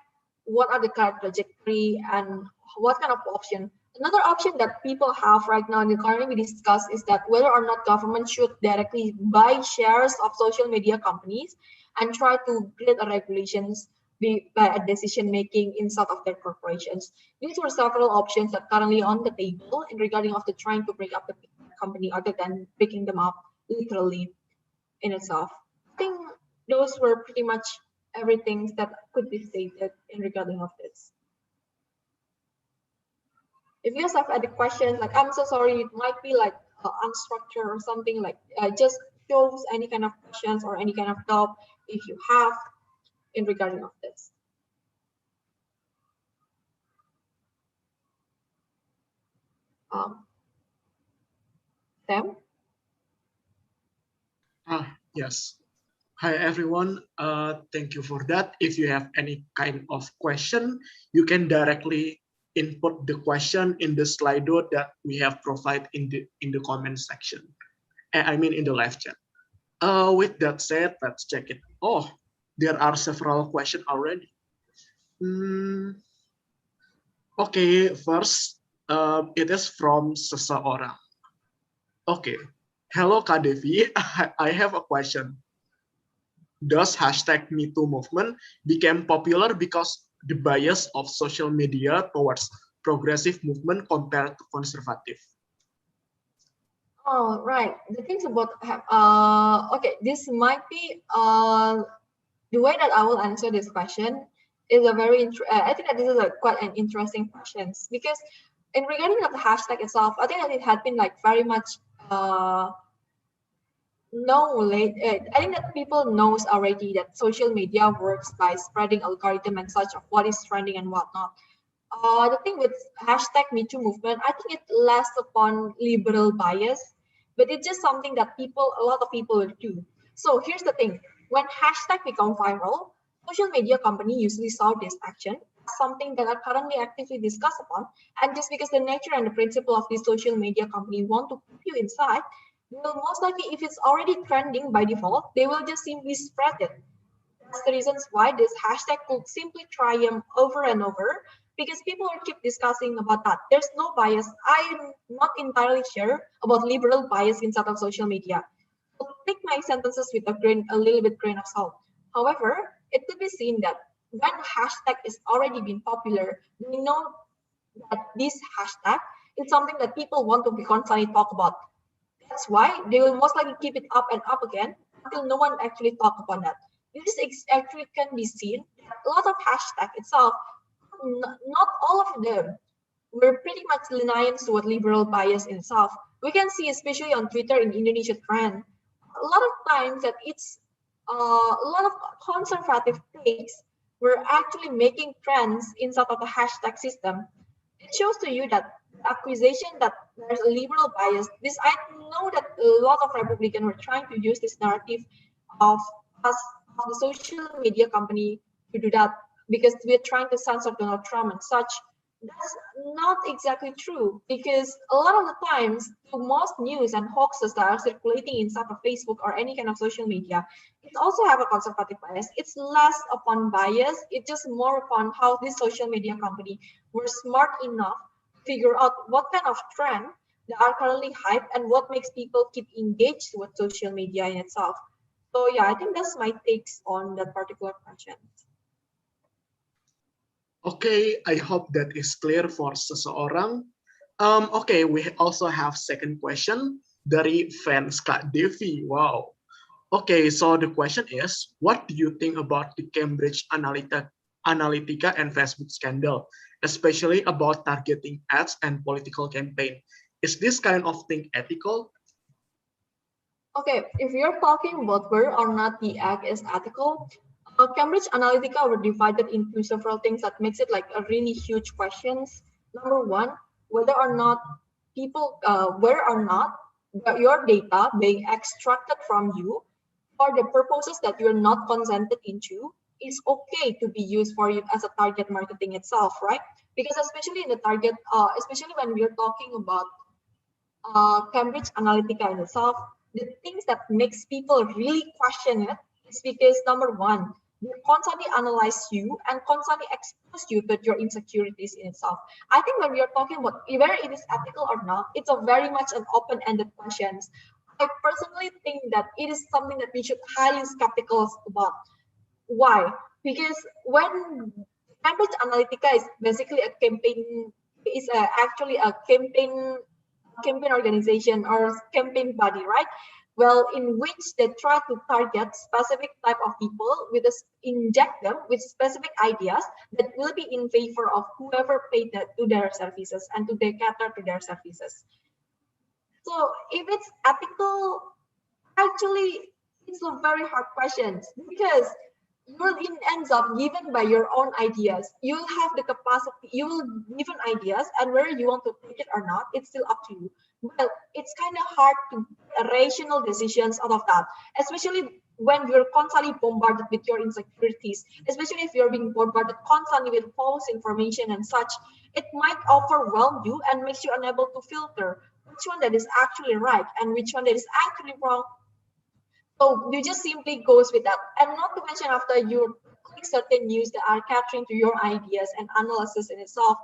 what are the current trajectory, and what kind of option. Another option that people have right now and currently we discuss is that whether or not government should directly buy shares of social media companies and try to create a regulations by a decision making inside of their corporations. These were several options that currently on the table in regarding of the trying to break up the company other than picking them up literally in itself. I think those were pretty much everything that could be stated in regarding of this. If you guys have any questions, like I'm so sorry, it might be like unstructured or something like just shows any kind of questions or any kind of doubt if you have in regarding of this. Sam? Yes. Hi everyone, thank you for that. If you have any kind of question, you can directly input the question in the Slido that we have provided in the comment section. I mean in the live chat. With that said, let's check it. Oh, there are several questions already. Okay, first, it is from seseorang. Okay, hello Kak Devi, I have a question. Does hashtag #MeToo movement became popular because the bias of social media towards progressive movement compared to conservative? Oh, right. The things about okay, this might be the way that I will answer this question is a very I think that this is a quite an interesting question because in regarding of the hashtag itself, I think that it had been like very much I think that people knows already that social media works by spreading algorithm and such of what is trending and whatnot. The thing with hashtag #MeToo movement, I think it lasts upon liberal bias, but it's just something that a lot of people will do. So here's the thing: when hashtag become viral, social media company usually saw this action as something that are currently actively discussed upon, and just because the nature and the principle of this social media company want to keep you inside, they will most likely, if it's already trending by default, they will just simply spread it. That's the reasons why this hashtag could simply triumph over and over because people will keep discussing about that. There's no bias. I'm not entirely sure about liberal bias inside of social media. So take my sentences with a little bit grain of salt. However, it could be seen that when hashtag is already been popular, we know that this hashtag is something that people want to be constantly talk about. That's why they will most likely keep it up and up again until no one actually talk about that. This actually can be seen. A lot of hashtag itself, not all of them were pretty much lenient toward liberal bias in itself. We can see, especially on Twitter in Indonesia trend, a lot of times that it's a lot of conservative takes were actually making trends inside of the hashtag system. It shows to you that accusation that there's a liberal bias. This I know that a lot of Republicans were trying to use this narrative of us of the social media company to do that because we're trying to censor Donald Trump and such. That's not exactly true because a lot of the times, the most news and hoaxes that are circulating inside of Facebook or any kind of social media, it also have a conservative bias. It's less upon bias. It's just more upon how this social media company were smart enough to figure out what kind of trend that are currently hyped and what makes people keep engaged with social media in itself. So yeah, I think that's my takes on that particular question. Okay, I hope that is clear for seseorang. Okay, we also have second question dari fans Kak Devi. Wow. Okay, so the question is, what do you think about the Cambridge Analytica and Facebook scandal, especially about targeting ads and political campaign? Is this kind of thing ethical? Okay, if you're talking about whether or not the act is ethical, Cambridge Analytica were divided into several things that makes it like a really huge questions. Number one, whether or not whether or not your data being extracted from you for the purposes that you're not consented into is okay to be used for you as a target marketing itself, right? Because especially in the target, especially when we're talking about Cambridge Analytica in itself, the things that makes people really question it is because number one, they constantly analyze you and constantly expose you to your insecurities in itself. I think when we are talking about whether it is ethical or not, it's a very much an open-ended question. I personally think that it is something that we should highly skeptical about. Why? Because when Cambridge Analytica is basically a campaign, actually a campaign organization or campaign body, right? Well, in which they try to target specific type of people with inject them with specific ideas that will be in favor of whoever paid to their services and to they cater to their services. So if it's ethical, actually, it's a very hard question because you will ends up given by your own ideas. You will have the capacity, you will given ideas, and whether you want to take it or not, it's still up to you. Well, it's kind of hard to rational decisions out of that, especially when you're constantly bombarded with your insecurities, especially if you're being bombarded constantly with false information and such, it might overwhelm you and makes you unable to filter which one that is actually right and which one that is actually wrong. So you just simply goes with that. And not to mention after you click certain news that are capturing to your ideas and analysis in itself,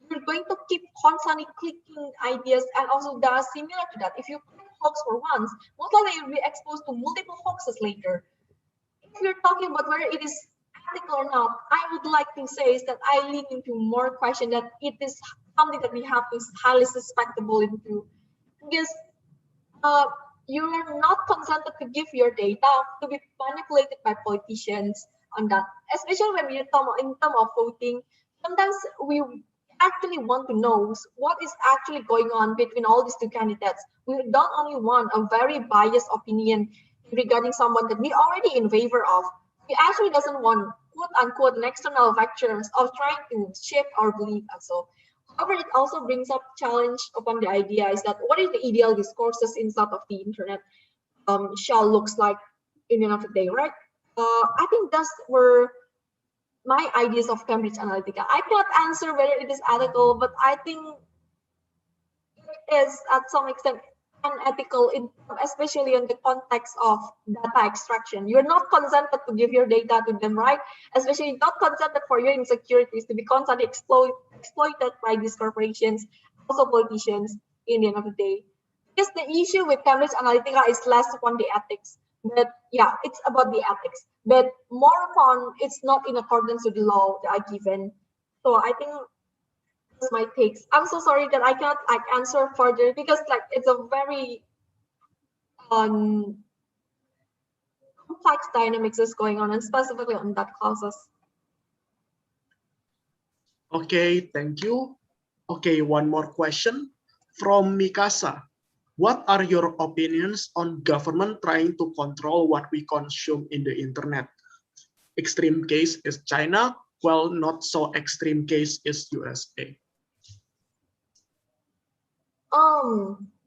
you're going to keep constantly clicking ideas and also that are similar to that. If you click hoax for once, most likely you'll be exposed to multiple hoaxes later. If you're talking about whether it is ethical or not, I would like to say is that I lean into more question that it is something that we have to highly suspectable into. Because you are not consented to give your data to be manipulated by politicians on that. Especially when we talk in terms of voting, sometimes we actually want to know what is actually going on between all these two candidates. We don't only want a very biased opinion regarding someone that we already in favor of. We actually doesn't want quote unquote an external factors of trying to shape our belief also. However, it also brings up challenge upon the idea is that what is the ideal discourses inside of the internet shall looks like in the end of the day, right? I think that's where my ideas of Cambridge Analytica. I cannot answer whether it is ethical, but I think it is at some extent unethical, especially in the context of data extraction. You're not consented to give your data to them, right? Especially not consented for your insecurities to be constantly exploited by these corporations, also politicians in the end of the day. Because the issue with Cambridge Analytica is less upon the ethics, but yeah, it's about the ethics, but more upon it's not in accordance with the law that are given. So I think that's my takes. I'm so sorry that I cannot like answer further because like it's a very complex dynamics is going on and specifically on that causes. Okay, thank you. Okay, one more question from Mikasa. What are your opinions on government trying to control what we consume in the internet? Extreme case is China, while not so extreme case is USA.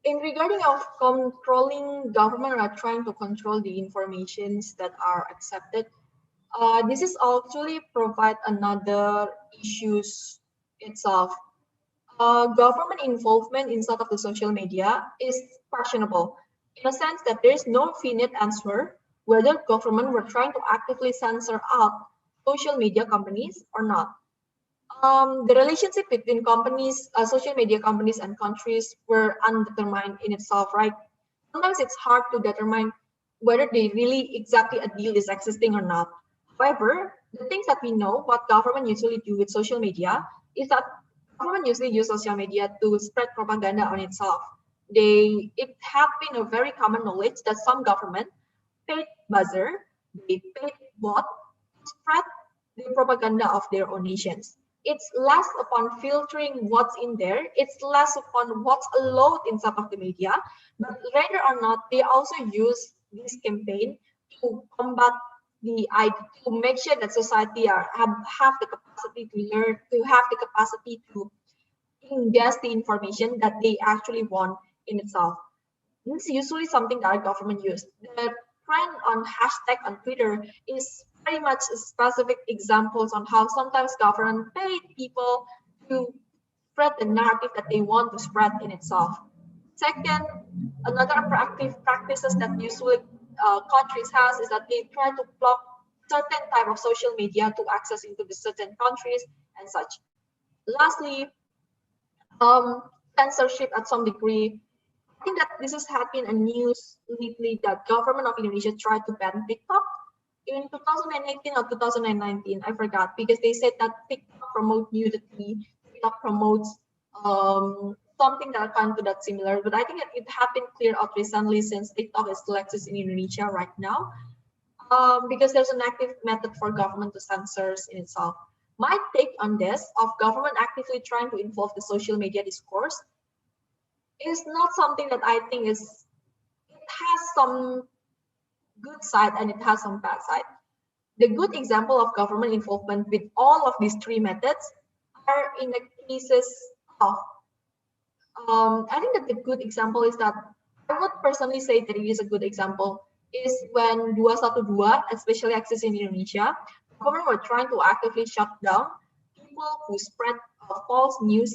In regarding of controlling, government are trying to control the informations that are accepted. This is actually provide another issues itself. Government involvement inside of the social media is questionable in a sense that there is no finite answer whether government were trying to actively censor out social media companies or not. The relationship between companies, social media companies and countries were undetermined in itself, right? Sometimes it's hard to determine whether they really exactly a deal is existing or not. However, the things that we know what government usually do with social media is that government usually use social media to spread propaganda on itself. It have been a very common knowledge that some government paid buzzer, they paid bot to spread the propaganda of their own nations. It's less upon filtering what's in there, it's less upon what's allowed inside of the media, but whether or not they also use this campaign to combat the idea, to make sure that society have the capacity to learn, to have the capacity to ingest the information that they actually want in itself. This is usually something that our government use. The trend on hashtag on Twitter is very much specific examples on how sometimes government paid people to spread the narrative that they want to spread in itself. Second, another practices that usually countries has is that they try to block certain type of social media to access into the certain countries and such. Lastly, censorship at some degree. I think that this has happened in news lately that government of Indonesia tried to ban TikTok in 2018 or 2019. I forgot because they said that TikTok promotes nudity, TikTok promotes something that are kind of that similar. But I think that it happened clear out recently since TikTok is still exists in Indonesia right now, because there's an active method for government to censor in itself. My take on this of government actively trying to involve the social media discourse is not something that I think is, it has some good side and it has some bad side. The good example of government involvement with all of these three methods are in the cases of, I think that the good example is that I would personally say that it is a good example is when 212, especially access in Indonesia, government were trying to actively shut down people who spread false news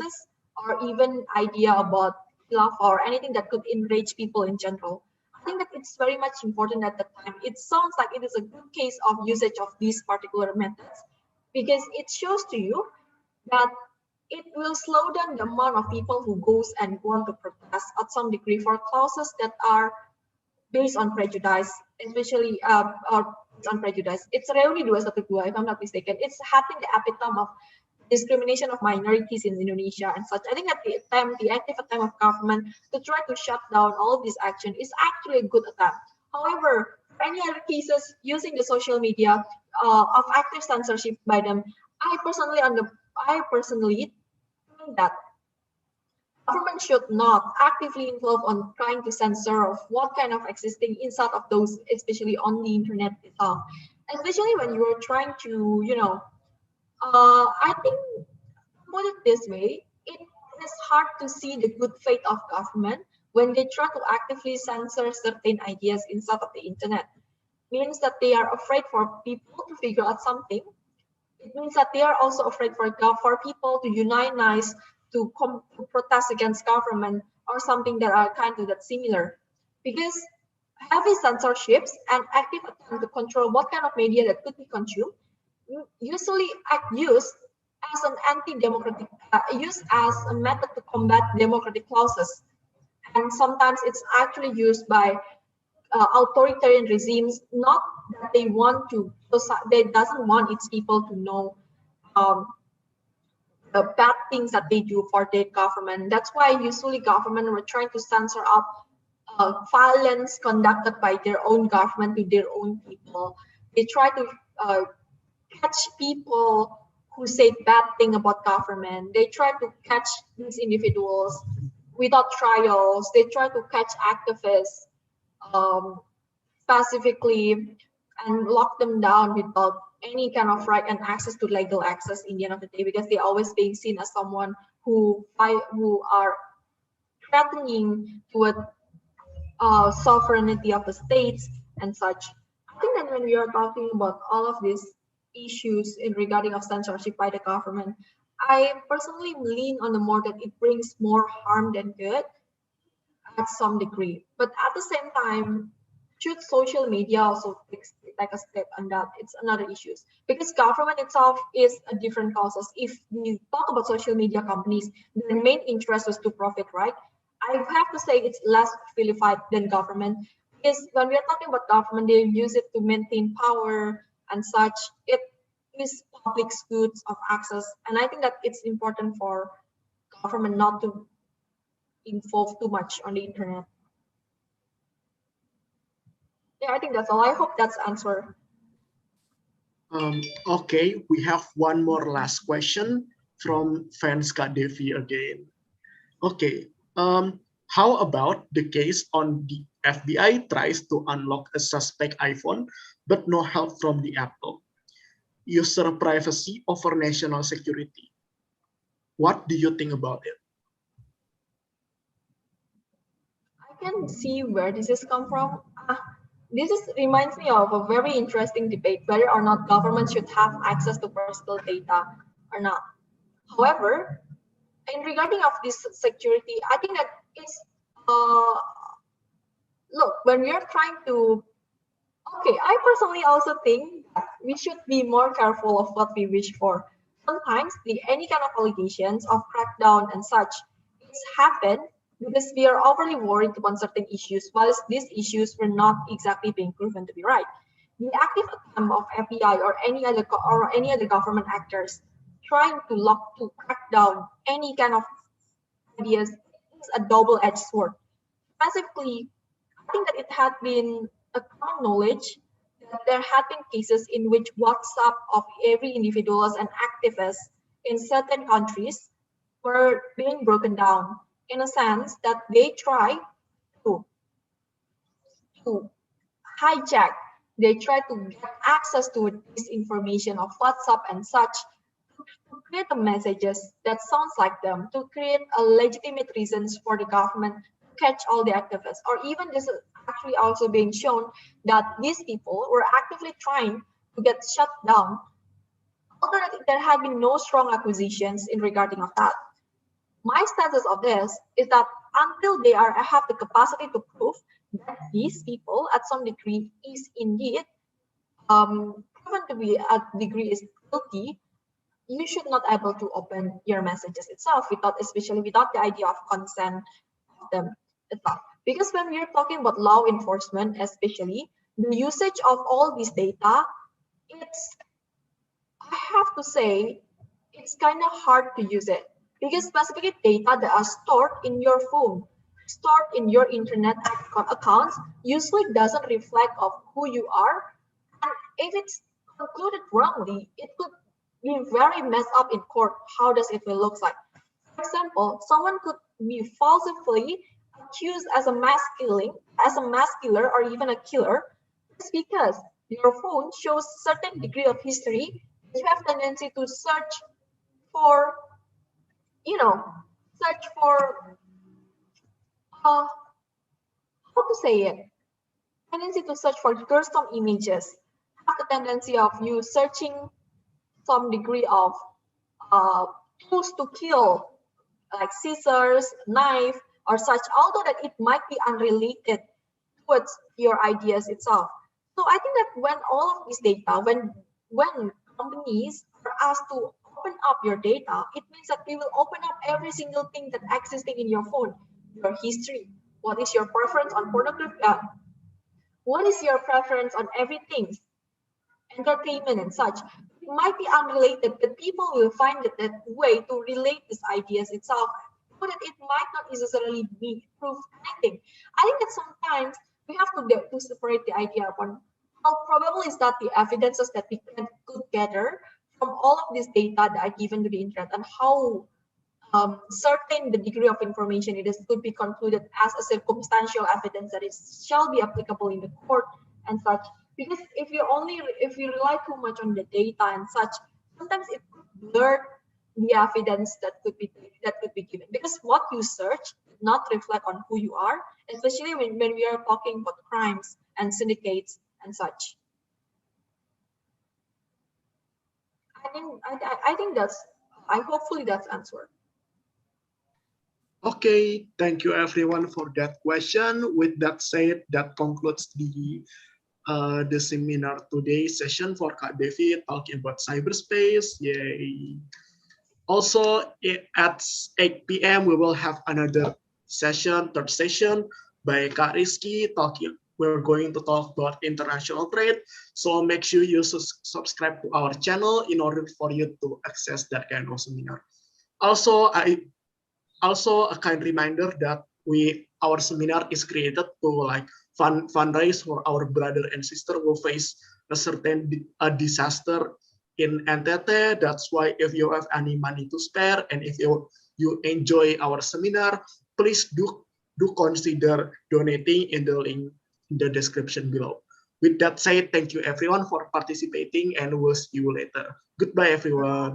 or even idea about love or anything that could enrage people in general. I think that it's very much important at the time. It sounds like it is a good case of usage of these particular methods because it shows to you that it will slow down the amount of people who goes and want to protest at some degree for causes that are based on prejudice, especially or based on prejudice. It's rarely 212, if I'm not mistaken. It's having the epitome of discrimination of minorities in Indonesia and such. I think at the active attempt of government to try to shut down all of this action is actually a good attempt. However, for any other cases using the social media of active censorship by them, I personally think that government should not actively involve on trying to censor of what kind of existing inside of those, especially on the internet itself. Especially when you are trying to, I think, put it this way, it is hard to see the good faith of government when they try to actively censor certain ideas inside of the internet. Means that they are afraid for people to figure out something. It means that they are also afraid for people to unionize to protest against government or something that are kind of that similar. Because heavy censorships and active attempt to control what kind of media that could be consumed usually used as an anti-democratic, used as a method to combat democratic clauses. And sometimes it's actually used by authoritarian regimes, not that they want to, they doesn't want its people to know um, the bad things that they do for their government. That's why usually government were trying to censor out violence conducted by their own government to their own people. They try to catch people who say bad thing about government. They try to catch these individuals without trials. They try to catch activists specifically and lock them down without any kind of right and access to legal access in the end of the day, because they're always being seen as someone who are threatening toward sovereignty of the states and such. I think that when we are talking about all of these issues in regarding of censorship by the government, I personally lean on the more that it brings more harm than good at some degree. But at the same time, should social media also take a step on that? It's another issue, because government itself is a different causes. If we talk about social media companies, their main interest is to profit, right? I have to say it's less vilified than government, because when we are talking about government, they use it to maintain power and such. It is public goods of access, and I think that it's important for government not to involve too much on the internet. Yeah, I think that's all. I hope that's answer. Okay, we have one more last question from Fanska Devi again. Okay, how about the case on the FBI tries to unlock a suspect iPhone, but no help from the Apple? User privacy over national security. What do you think about it? I can see where this has come from. Reminds me of a very interesting debate whether or not government should have access to personal data or not. However, in regarding of this security, I think that it's look, when we are trying to, okay, I personally also think that we should be more careful of what we wish for. Sometimes any kind of allegations of crackdown and such, it's happened because we are overly worried about certain issues, whilst these issues were not exactly being proven to be right. The active attempt of FBI or any other government actors trying to crack down any kind of ideas is a double-edged sword. Specifically, I think that it had been a common knowledge that there had been cases in which WhatsApp of every individuals and activists in certain countries were being broken down in a sense that they try to, to hijack, they try to get access to this information of WhatsApp and such to create the messages that sounds like them, to create a legitimate reasons for the government to catch all the activists. Or even this is actually also being shown that these people were actively trying to get shut down, although there have been no strong accusations in regarding of that. My status of this is that until they have the capacity to prove that these people at some degree is indeed proven to be a degree is guilty, you should not able to open your messages itself especially without the idea of consent of them itself. Because when we're talking about law enforcement, especially the usage of all this data, I have to say, it's kind of hard to use it because specific data that are stored in your phone, stored in your internet accounts, usually doesn't reflect of who you are. And if it's concluded wrongly, it could be very messed up in court. How does it will look like? For example, someone could be falsely accused as a mass killer, or even a killer, just because your phone shows certain degree of history. You have tendency to search for, search for, how to say it, tendency to search for gruesome images, have the tendency of you searching some degree of tools to kill, like scissors, knife, or such, although that it might be unrelated towards your ideas itself. So I think that when all of this data, when companies are asked to open up your data, it means that we will open up every single thing that existing in your phone, your history, what is your preference on pornography, what is your preference on everything, entertainment and such. It might be unrelated, but people will find that way to relate these ideas itself, so that it might not necessarily be proof anything. I think that sometimes we have to separate the idea upon how probable is that the evidences that we could gather from all of this data that are given to the internet, and how certain the degree of information it is could be concluded as a circumstantial evidence that it shall be applicable in the court and such. Because if you rely too much on the data and such, sometimes it could blur the evidence that could be given, because what you search not reflect on who you are, especially when we are talking about crimes and syndicates and such. I think hopefully that's answered. Okay, thank you everyone for that question. With that said, that concludes the seminar today session for Kak Devi talking about cyberspace. Yay! Also, at 8 p.m. we will have another session, third session by Kak Rizky talking. We're going to talk about international trade. So make sure you subscribe to our channel in order for you to access that kind of seminar. Also, a kind reminder that our seminar is created to like fundraise for our brother and sister who face a certain disaster in NTT. That's why if you have any money to spare and if you enjoy our seminar, please do consider donating in the link in the description below. With that said, thank you everyone for participating and we'll see you later. Goodbye everyone.